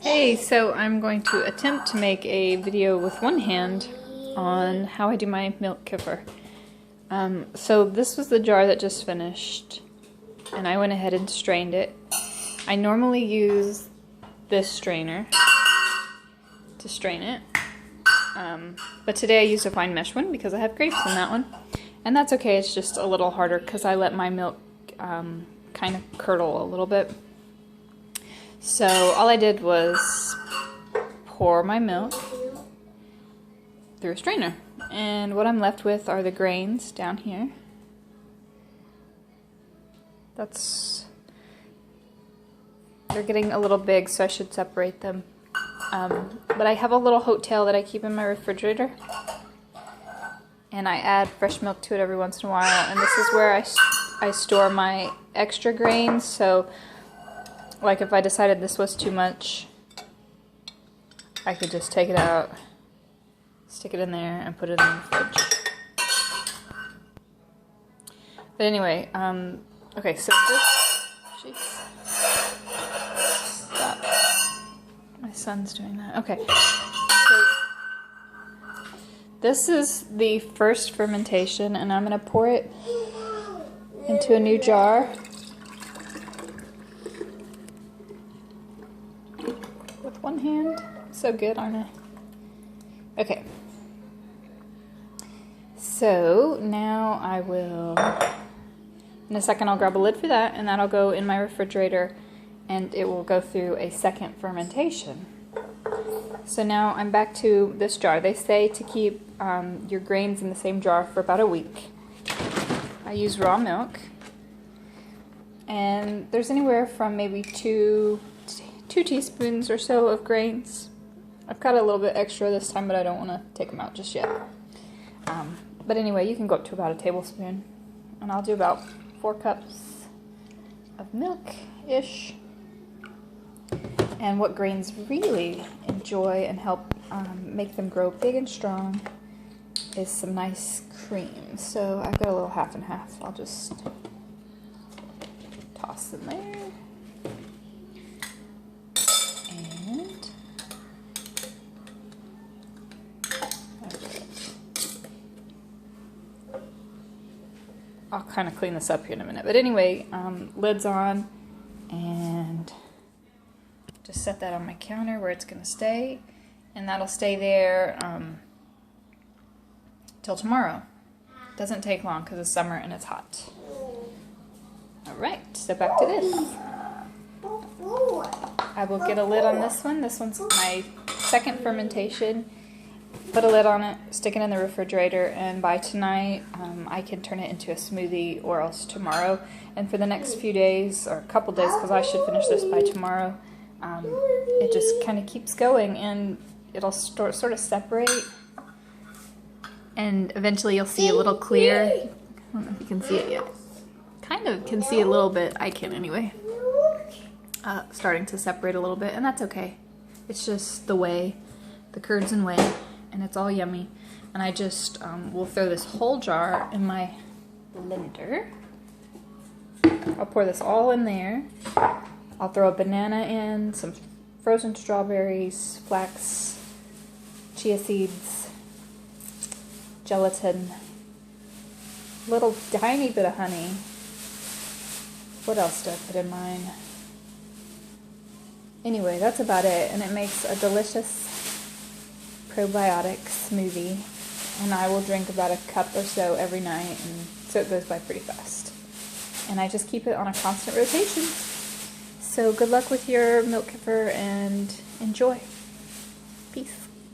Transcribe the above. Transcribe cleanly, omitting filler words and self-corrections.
Hey, so I'm going to attempt to make a video with one hand on how I do my milk kefir. So this was the jar that just finished, and I went ahead and strained it. I normally use this strainer to strain it, but today I used a fine mesh one because I have grapes in that one, and that's okay. It's just a little harder because I let my milk kind of curdle a little bit. So all I did was pour my milk through a strainer, and what I'm left with are the grains down here. They're getting a little big, so I should separate them. But I have a little hot tail that I keep in my refrigerator, and I add fresh milk to it every once in a while, and this is where I store my extra grains. So like if I decided this was too much, I could just take it out, stick it in there, and put it in the fridge. But anyway, okay, so this, jeez, stop. My son's doing that. Okay, so this is the first fermentation, and I'm gonna pour it into a new jar. With one hand. So good, aren't I? Okay. So now I will, in a second I'll grab a lid for that, and that'll go in my refrigerator, and it will go through a second fermentation. So now I'm back to this jar. They say to keep your grains in the same jar for about a week. I use raw milk, and there's anywhere from maybe two teaspoons or so of grains. I've got a little bit extra this time, but I don't want to take them out just yet. But anyway, you can go up to about a tablespoon, and I'll do about 4 cups of milk-ish. And what grains really enjoy and help make them grow big and strong is some nice cream. So I've got a little half and half. I'll just toss in there. I'll kind of clean this up here in a minute. But anyway, lid's on, and just set that on my counter where it's going to stay, and that'll stay there till tomorrow. Doesn't take long because it's summer and it's hot. Alright, so back to this. I will get a lid on this one. This one's my second fermentation. Put a lid on it, stick it in the refrigerator, and by tonight I can turn it into a smoothie, or else tomorrow. And for the next few days, or a couple days, because I should finish this by tomorrow, it just kind of keeps going, and it'll sort of separate, and eventually you'll see a little clear. I don't know if you can see it yet. Kind of can see a little bit. I can anyway. Starting to separate a little bit, and that's okay. It's just the whey, the curds and whey, and it's all yummy. And I just will throw this whole jar in my blender. I'll pour this all in there. I'll throw a banana in, some frozen strawberries, flax, chia seeds, gelatin, a little tiny bit of honey. What else did I put in mine? Anyway, that's about it, and it makes a delicious probiotic smoothie, and I will drink about a cup or so every night, and so it goes by pretty fast. And I just keep it on a constant rotation. So good luck with your milk kefir, and enjoy. Peace.